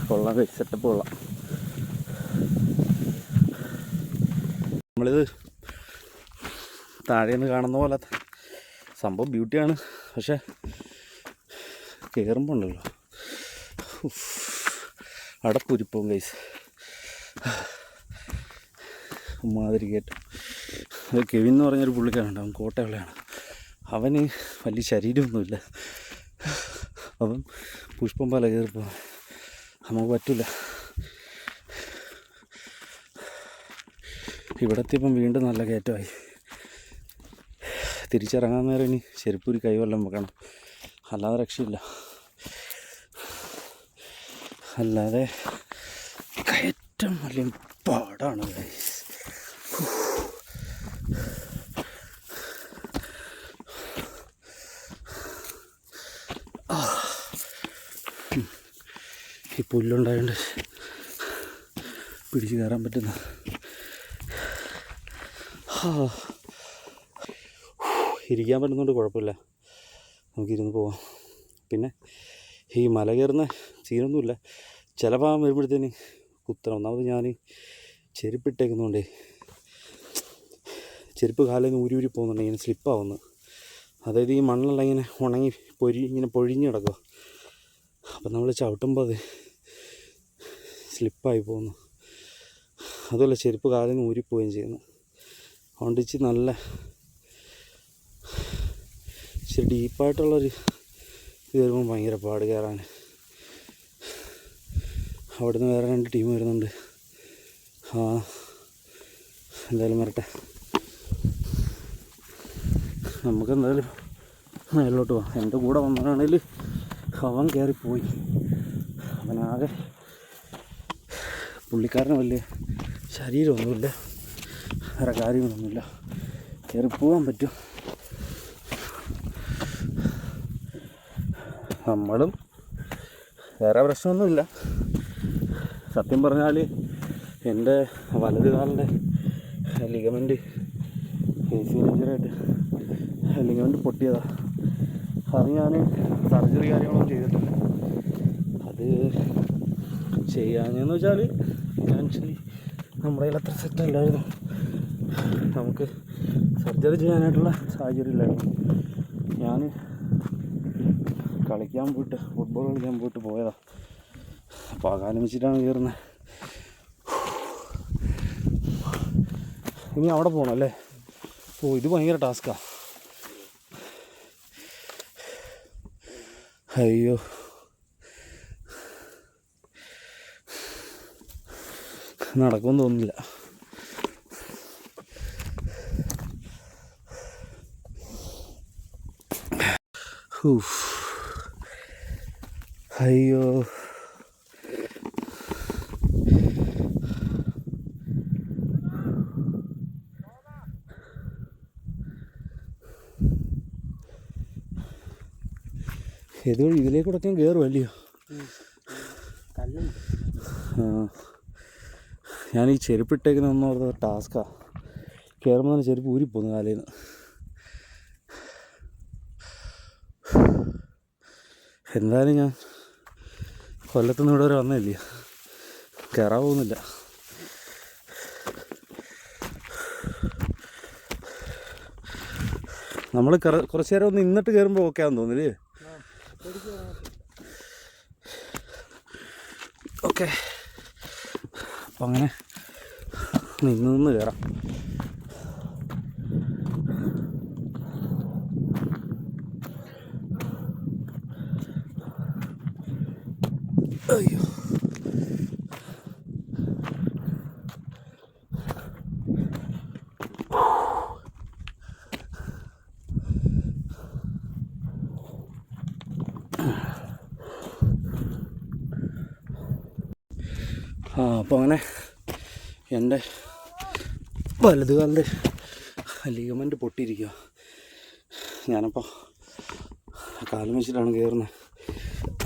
കൊള്ളാം, സെറ്റപ്പ് കൊള്ളാം. നമ്മളിത് താഴെ നിന്ന് കാണുന്ന പോലെ സംഭവം ബ്യൂട്ടിയാണ്, പക്ഷേ കയറുമ്പോൾ ഉണ്ടല്ലോ അടപ്പുരിപ്പവും ഗൈസ് മാതിരി കയറ്റം. കെവിൻ എന്ന് പറഞ്ഞൊരു പുള്ളിക്കാരുണ്ട്, അവൻ കോട്ടയുള്ളതാണ്. അവന് വലിയ ശരീരമൊന്നുമില്ല. അവൻ പുഷ്പം പോലെ കയറിപ്പോൾ നമുക്ക് പറ്റില്ല. ഇവിടെ എത്തിയപ്പം വീണ്ടും നല്ല കയറ്റമായി. തിരിച്ചിറങ്ങാൻ നേരം ഇനി ചെരുപ്പൂരി കൈവെള്ളം വെക്കണം, അല്ലാതെ രക്ഷയില്ല. അല്ലാതെ കയറ്റം വലിയ പാടാണ് ഗൈസ്. ഈ പുല്ലുണ്ടായതുകൊണ്ട് പിടിച്ച് കയറാൻ പറ്റുന്ന. ഇരിക്കാൻ പറ്റുന്നതുകൊണ്ട് കുഴപ്പമില്ല, നമുക്കിരുന്ന് പോവാം. പിന്നെ ഈ മല കയറുന്ന സീനൊന്നുമില്ല. ചില ഭാഗം വരുമ്പോഴത്തേന് കുത്തണം. ഒന്നാമത് ഞാൻ ചെരുപ്പിട്ടേക്കുന്നതുകൊണ്ടേ ചെരുപ്പ് കാലിൽ നിന്ന് ഊരി പോകുന്നുണ്ട്, ഇങ്ങനെ സ്ലിപ്പാവുന്നു. അതായത് ഈ മണ്ണെല്ലാം ഇങ്ങനെ ഉണങ്ങി ഇങ്ങനെ പൊഴിഞ്ഞ് കിടക്കുക. അപ്പം നമ്മൾ ചവിട്ടുമ്പോൾ അത് സ്ലിപ്പായി പോകുന്നു. അതുമല്ല ചെരുപ്പ് കാലിൽ നിന്ന് ഊരിപ്പോവുകയും ചെയ്യുന്നു. അതുകൊണ്ട് ഇച്ചിരി നല്ല ഇച്ചിരി ഡീപ്പായിട്ടുള്ളൊരു ഇത് വരുമ്പോൾ ഭയങ്കര പാട് കയറാൻ. അവിടുന്ന് വേറെ 2 ടീം വരുന്നുണ്ട്. എന്തായാലും വരട്ടെ, നമുക്കെന്തായാലും മേലോട്ട് പോവാം. എൻ്റെ കൂടെ വന്നതാണെങ്കിൽ അവൻ കയറിപ്പോയി. അവനാകെ പുള്ളിക്കാരന് വലിയ ശരീരമൊന്നുമില്ല, വേറെ കാര്യങ്ങളൊന്നുമില്ല, കയറിപ്പോകാൻ പറ്റും. നമ്മളും വേറെ പ്രശ്നമൊന്നുമില്ല. സത്യം പറഞ്ഞാൽ എൻ്റെ വലത് കാലിൻ്റെ ലിഗമെൻറ്റ് ഇഞ്ചുറിയായിട്ട് ലിഗമെൻറ്റ് പൊട്ടിയതാണ്. അത് ഞാൻ സർജറി കാര്യങ്ങളൊന്നും ചെയ്തിട്ടില്ല. അത് ചെയ്യാഞ്ഞെന്ന് വെച്ചാൽ ഫിനാൻഷ്യലി നമ്മുടെ കയ്യിൽ അത്ര സെറ്റല്ലായിരുന്നു. നമുക്ക് സർജറി ചെയ്യാനായിട്ടുള്ള സാഹചര്യം ഇല്ലായിരുന്നു. ഞാൻ കളിക്കാൻ പോയിട്ട് ഫുട്ബോൾ കളിക്കാൻ പോയിട്ട് പോയതാണ്. അപ്പോൾ ആ കാലം വെച്ചിട്ടാണ് കയറുന്നത്. ഇനി അവിടെ പോകണം അല്ലേ? ഇത് ഭയങ്കര ടാസ്ക്കാണ്. അയ്യോ, നടക്കുമെന്ന് തോന്നുന്നില്ല. അയ്യോ, ഇതിലേക്കൂടൊക്കെ കയറുമല്ലയോ? ഞാൻ ഈ ചെരുപ്പിട്ടേക്കുന്നൊന്നും ഓർത്ത ടാസ്ക്കാണ്. കയറുമ്പോൾ തന്നെ ചെരുപ്പ് ഊരിപ്പോന്നു കാലയിൽ നിന്ന്. എന്തായാലും ഞാൻ കൊല്ലത്തുനിന്ന് ഇവിടെ വരെ വന്നില്ല, കയറാൻ പോകുന്നില്ല. നമ്മൾ കുറച്ച് നേരം ഒന്ന് നിന്നിട്ട് കയറുമ്പോൾ ഓക്കെ ആണെന്ന് തോന്നില്ലേ? ഓക്കെ, അപ്പം അങ്ങനെ നിന്ന് കയറാം. അയ്യോ, അപ്പോൾ അങ്ങനെ എൻ്റെ വലതുകാലിൻ്റെ ലിഗമെൻ്റ് പൊട്ടിയിരിക്കുക. ഞാനപ്പോൾ കാലം വെച്ചിട്ടാണ് കയറുന്നത്.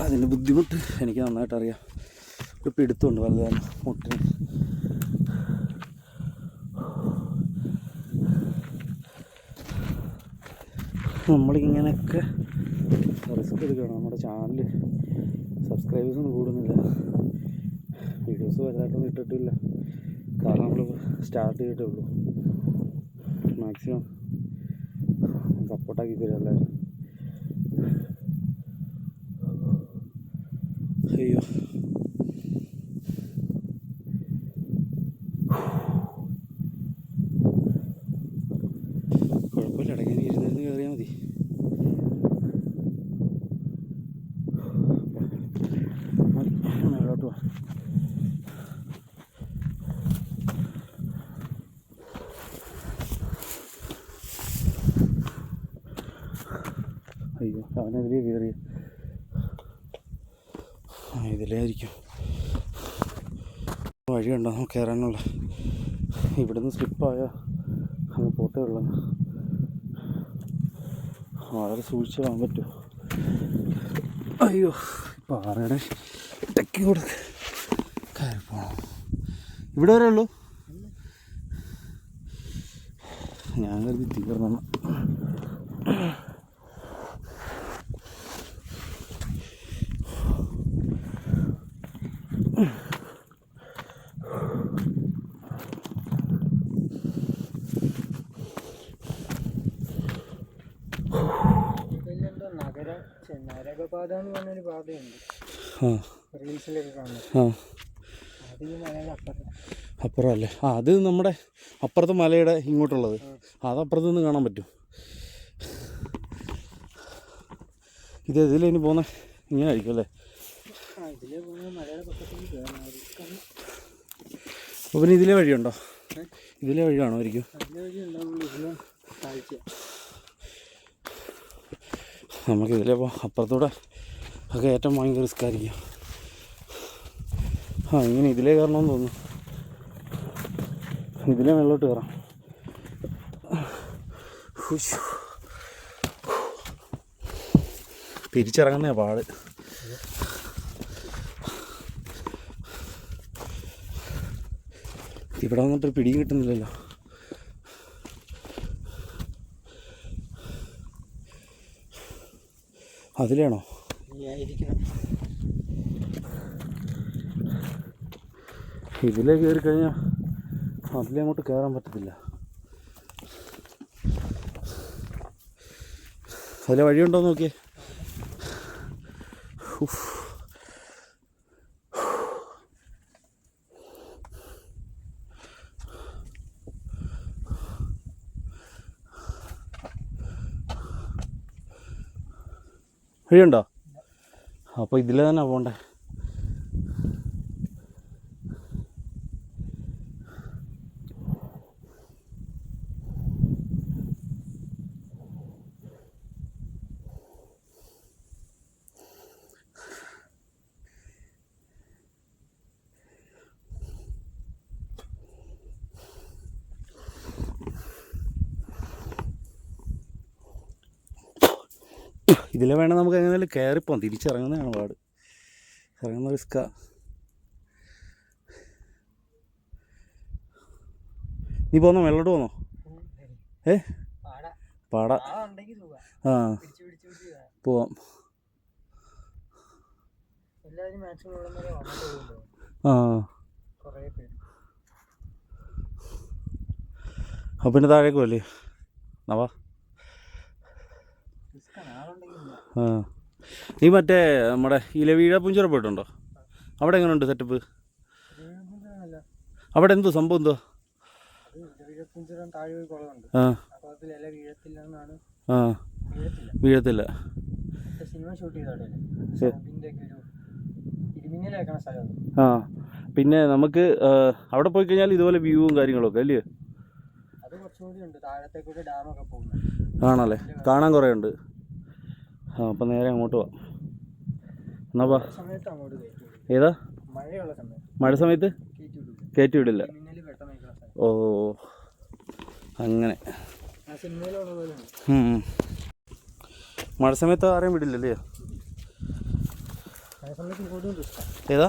അതിൻ്റെ ബുദ്ധിമുട്ട് എനിക്ക് നന്നായിട്ട് അറിയാം. ഒരു പിടുത്തമുണ്ട് വലുതാണ് മുട്ടിന്. നമ്മളിങ്ങനെയൊക്കെ റിസ്ക് എടുക്കണം. നമ്മുടെ ചാനൽ സബ്സ്ക്രൈബേഴ്സൊന്നും കൂടുന്നില്ല, വീഡിയോസ് വലുതായിട്ടൊന്നും ഇട്ടിട്ടില്ല. കാരണം നമ്മൾ സ്റ്റാർട്ട് ചെയ്തിട്ടേ ഉള്ളൂ. മാക്സിമം സപ്പോർട്ടാക്കി തരും എല്ലാവരും. അയ്യോ, കുഴപ്പമില്ല, ഇടയ്ക്ക് ഇരുന്നിരുന്ന് കയറിയാൽ മതി. മേലോട്ട് പോവാം. അയ്യോ, അവനെതിരെ കയറി. ഇതിലേ ആയിരിക്കും വഴിയുണ്ടോ നമുക്ക് കയറാനുള്ള. ഇവിടുന്ന് സ്ലിപ്പായാൽ അങ്ങ് പോട്ടേ ഉള്ളൂ. വളരെ സൂക്ഷിച്ച് പോകാൻ പറ്റുമോ? അയ്യോ, പാറയുടെ ഇടയ്ക്ക് കൂടെ കയറി പോകണം. ഇവിടെ വരെ ഉള്ളൂ. ഞാൻ കരുതി തീർന്നു. നരകപാത എന്ന് പറഞ്ഞൊരു പാതയുണ്ട്, റീൽസിലൊക്കെ കാണുന്നത്. അത് ഈ മലയുടെ അപ്പുറം അല്ലേ? അത് നമ്മുടെ അപ്പുറത്തെ മലയുടെ ഇങ്ങോട്ടുള്ളത്. അതപ്പുറത്ത് നിന്ന് കാണാൻ പറ്റും. ഇത് ഇതിലിനി പോകുന്നത് ഇങ്ങനെ ആയിരിക്കും അല്ലേ? ഇതിലേ പോകുന്നത് മലയുടെ പക്കത്തേക്ക് കയറണം. അപ്പോൾ പിന്നെ ഇതിലേ വഴിയുണ്ടോ? ഇതിലേ വഴിയാണോ ആയിരിക്കും? അതിലെ വഴി ഉണ്ടാവുള്ളൂ. ഇതിലെ കാഴ്ച നമുക്ക് ഇതിലേ പോകാം. അപ്പുറത്തൂടെ ഒക്കെ ഏറ്റവും ഭയങ്കര റിസ്ക് ആയിരിക്കും. ഇങ്ങനെ ഇതിലേ കയറണമെന്ന് തോന്നുന്നു. ഇതിലേ വെള്ളോട്ട് കയറാം. തിരിച്ചിറങ്ങുന്ന പാട്. ഇവിടെ വന്നിട്ട് പിടിയും കിട്ടുന്നില്ലല്ലോ. അതിലാണോ? ഇതിലേ കയറി കഴിഞ്ഞാൽ അതിലേ അങ്ങോട്ട് കയറാൻ പറ്റത്തില്ല. അതിലെ വഴിയുണ്ടോ നോക്കിയേ. വഴിയുണ്ടോ? അപ്പോൾ ഇതിലെ തന്നെ പോണ്ടേ. ഇതിലെ വേണം നമുക്ക് എങ്ങനെയാലും കയറിപ്പോം. തിരിച്ചിറങ്ങുന്നതാണ് പാട്. ഇറങ്ങുന്ന റിസ്ക്കാ. നീ പോന്നോ? വെള്ളോട്ട് പോന്നോ? ഏ പാടാ ആ പോവാം. ആ അപ്പം പിന്നെ താഴേക്ക് പോല്ലേ നവാ. ആ നീ മറ്റേ നമ്മുടെ ഇലവീഴാപ്പുഞ്ചിറ പോയിട്ടുണ്ടോ? അവിടെ എങ്ങനെയുണ്ട് സെറ്റപ്പ്? അവിടെ എന്തോ സംഭവം എന്തോ? ആ ആ വീഴത്തില്ല. ആ പിന്നെ നമുക്ക് അവിടെ പോയി കഴിഞ്ഞാൽ ഇതുപോലെ വ്യൂവും കാര്യങ്ങളൊക്കെ അല്ലേ? ആണല്ലേ, കാണാൻ കുറേ ഉണ്ട്. ആ അപ്പം നേരെ അങ്ങോട്ട് പോവാം. എന്നാ പോവാ. ഏതാ മഴ സമയത്ത് കയറ്റി വിടില്ല? ഓ അങ്ങനെ. മഴ സമയത്ത് ആരെയും വിടില്ലല്ലേ? ഏതാ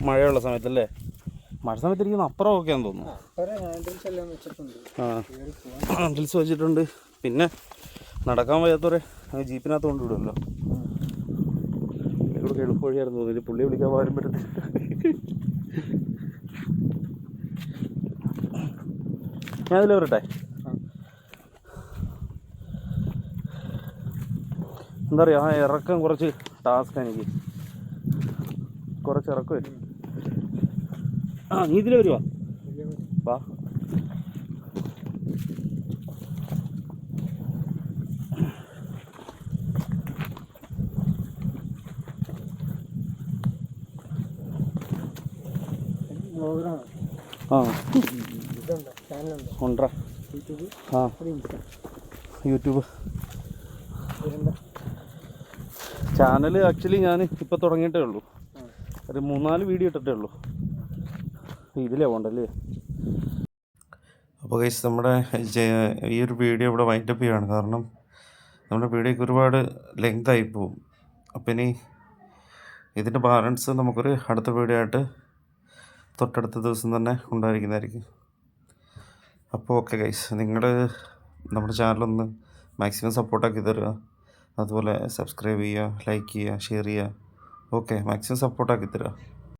മഴയുള്ള സമയത്തല്ലേ? മഴ സമയത്ത് ഇരിക്കുന്ന അപ്പുറം ഒക്കെയാന്ന് തോന്നുന്നു. ആ ഹാൻഡിൽസ് വെച്ചിട്ടുണ്ട്. പിന്നെ നടക്കാൻ വയ്യാത്തവരെ ജീപ്പിനകത്ത് കൊണ്ടുവിടുമല്ലോ. ഇവിടെ എളുപ്പ വഴിയായിരുന്നു തോന്നുന്നു. പുള്ളിയെ വിളിക്കാൻ പോകാനും പറ്റത്തില്ല. ഞാനിതിൽ വരട്ടെ. എന്താ പറയുക, ആ ഇറക്കം കുറച്ച് ടാസ്ക്കാണ് എനിക്ക്. കുറച്ച് ഇറക്കം വരും. ആ നീ ഇതിൽ വരുവാ വാ. ആ ഉണ്ടോ? ആ യൂട്യൂബ് ചാനൽ ആക്ച്വലി ഞാൻ ഇപ്പോൾ തുടങ്ങിയിട്ടേ ഉള്ളൂ. ഒരു 3-4 വീഡിയോ ഇട്ടിട്ടേ ഉള്ളൂ. ഇതിലേ പോകണ്ടല്ലേ? അപ്പോൾ ഗൈസ് നമ്മുടെ ഈ ഒരു വീഡിയോ ഇവിടെ വൈൻഡപ്പ് ചെയ്യുകയാണ്. കാരണം നമ്മുടെ വീഡിയോയ്ക്ക് ഒരുപാട് ലെങ്ത് ആയി പോവും. അപ്പം ഇനി ഇതിൻ്റെ ബാലൻസ് നമുക്കൊരു അടുത്ത വീഡിയോ ആയിട്ട് തൊട്ടടുത്ത ദിവസം തന്നെ ഉണ്ടായിരിക്കുന്നതായിരിക്കും. അപ്പോൾ ഓക്കെ ഗൈസ്, നിങ്ങൾ നമ്മുടെ ചാനലൊന്ന് മാക്സിമം സപ്പോർട്ടാക്കി തരിക. അതുപോലെ സബ്സ്ക്രൈബ് ചെയ്യുക, ലൈക്ക് ചെയ്യുക, ഷെയർ ചെയ്യുക. ഓക്കെ, മാക്സിമം സപ്പോർട്ടാക്കി തരിക.